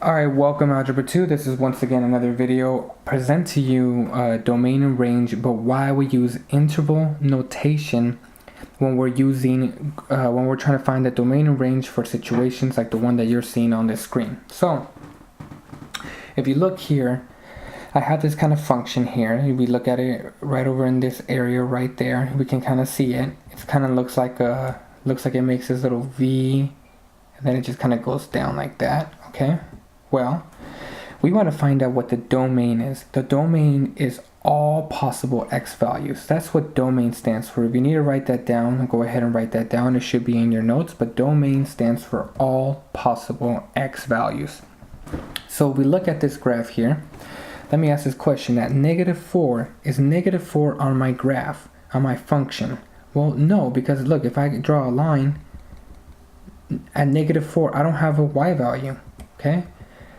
Alright, welcome Algebra 2. This is once again another video. Present to you domain and range, but why we use interval notation when we're trying to find the domain and range for situations like the one that you're seeing on this screen. So, if you look here, I have this kind of function here. If we look at it right over in this area right there, we can kind of see it. It kind of looks like it makes this little V, and then it just kind of goes down like that. Okay. Well, we want to find out what the domain is. The domain is all possible x values. That's what domain stands for. If you need to write that down, go ahead and write that down. It should be in your notes, but domain stands for all possible x values. So we look at this graph here. Let me ask this question. At -4, is -4 on my graph, on my function? Well, no, because look, if I draw a line at -4, I don't have a y value, okay?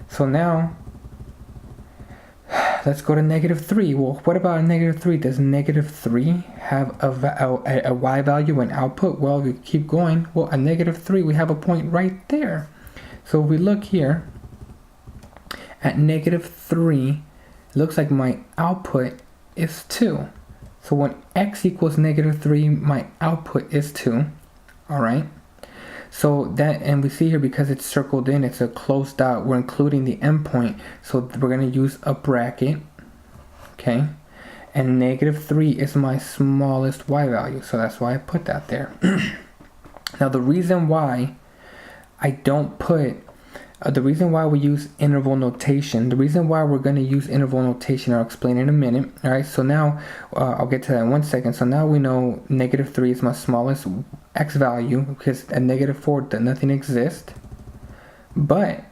So now, let's go to -3. Well, what about -3? Does -3 have a y value and output? Well, we keep going. Well, at -3, we have a point right there. So if we look here, at -3, it looks like my output is 2. So when x equals -3, my output is 2. All right. So that, and we see here because it's circled in, it's a closed dot, we're including the endpoint. So we're going to use a bracket, okay? And -3 is my smallest y value, so that's why I put that there. Now the reason why I don't put, the reason why we use interval notation, the reason why we're going to use interval notation, I'll explain in a minute. All right, so now I'll get to that in 1 second. So now we know -3 is my smallest x value because at -4 nothing exists. But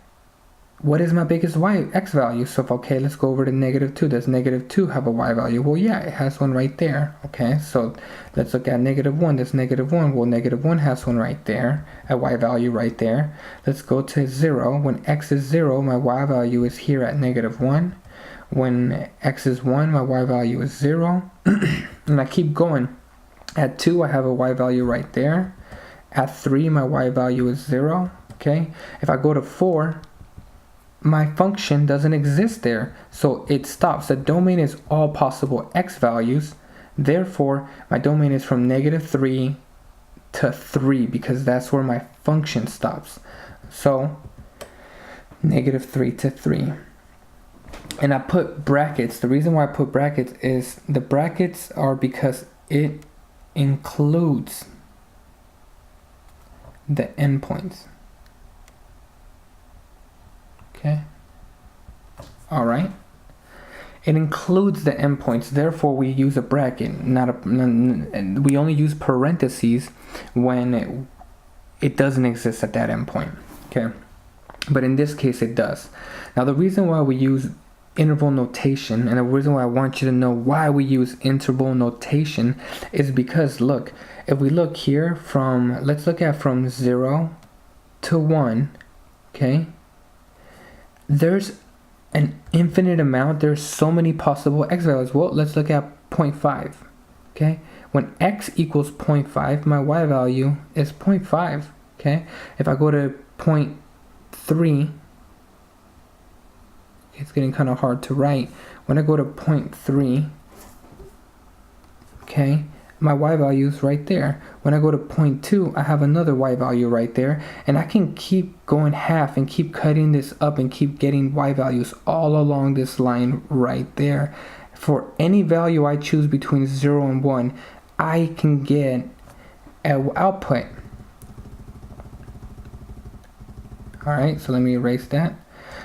what is my biggest x value? So if, okay, let's go over to -2. Does -2 have a y value? Well, yeah, it has one right there. Okay, so let's look at -1. Does -1? Well, -1 has one right there, a y value right there. Let's go to 0. When x is 0, my y value is here at -1. When x is 1, my y value is 0. And I keep going. At 2, I have a y value right there. At 3, my y value is 0. Okay, if I go to 4, my function doesn't exist there, so it stops. The domain is all possible x values. Therefore, my domain is from -3 to 3 because that's where my function stops. So, -3 to 3. And I put brackets. The reason why I put brackets is the brackets are because it includes the endpoints. Okay. All right. It includes the endpoints. Therefore, we use a bracket. We only use parentheses when it doesn't exist at that endpoint. Okay. But in this case, it does. Now, the reason why we use interval notation, and the reason why I want you to know why we use interval notation, is because look, if we look here let's look at from 0 to 1. Okay. There's an infinite amount. There's so many possible x values. Well, let's look at 0.5. Okay, when x equals 0.5, my y value is 0.5. Okay, if I go to 0.3, it's getting kind of hard to write. When I go to 0.3, okay, my y value is right there. When I go to 0.2, I have another y value right there, and I can keep going half and keep cutting this up and keep getting y values all along this line right there. For any value I choose between 0 and 1, I can get an output. Alright, so let me erase that.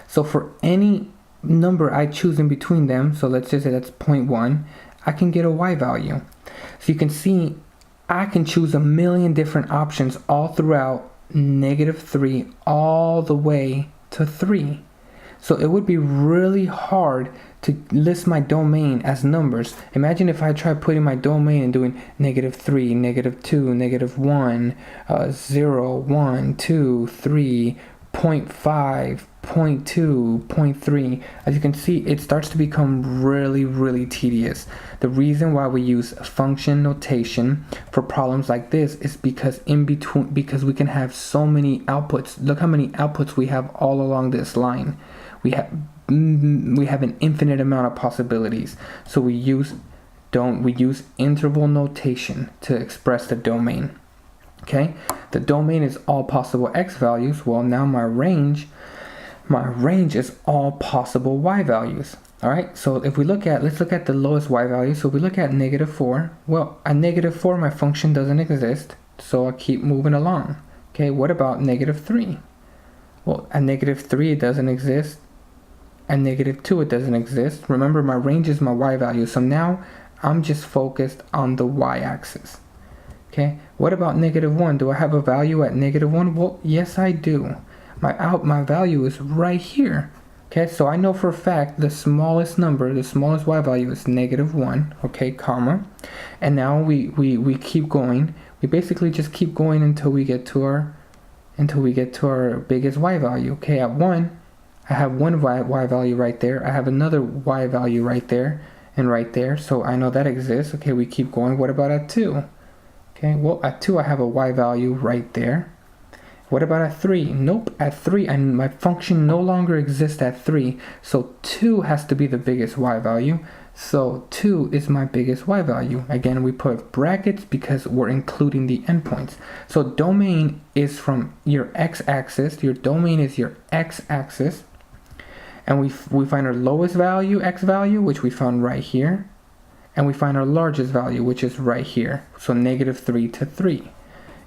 So for any number I choose in between them, so let's just say that's 0.1, I can get a y value. So you can see I can choose a million different options all throughout -3 all the way to 3. So it would be really hard to list my domain as numbers. Imagine if I try putting my domain and doing -3, -2, -1, 0, 1, 2, 3, 0.5, 0.2, 0.3. As you can see, it starts to become really tedious. The reason why we use function notation for problems like this is because because we can have so many outputs. Look how many outputs we have all along this line. We have an infinite amount of possibilities. So we use interval notation to express the domain. Okay, the domain is all possible x values. Well, now my range is all possible y values. All right, so if we let's look at the lowest y value. So if we look at -4, well, at -4, my function doesn't exist, so I keep moving along. Okay, what about -3? Well, at -3, it doesn't exist. At -2, it doesn't exist. Remember, my range is my y value, so now I'm just focused on the y-axis. Okay, what about -1? Do I have a value at -1? Well, yes, I do. My value is right here. Okay, so I know for a fact the smallest y value is -1. Okay, comma, and now we keep going. We basically just keep going until we get to our biggest y value. Okay, at 1, I have one y value right there. I have another y value right there and right there. So I know that exists. Okay, we keep going. What about at 2? Okay, well, at 2 I have a y value right there. What about at 3? Nope, at 3, and my function no longer exists at 3. So 2 has to be the biggest y value. So 2 is my biggest y value. Again, we put brackets because we're including the endpoints. So domain is from your x-axis. Your domain is your x-axis. And we find our lowest value, x value, which we found right here. And we find our largest value, which is right here. So -3 to 3.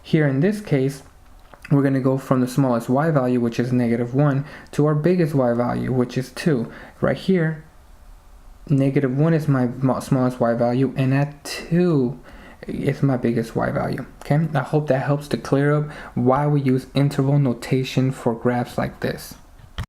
Here in this case, we're going to go from the smallest y value, which is -1, to our biggest y value, which is 2. Right here, -1 is my smallest y value, and at 2 is my biggest y value. Okay, I hope that helps to clear up why we use interval notation for graphs like this.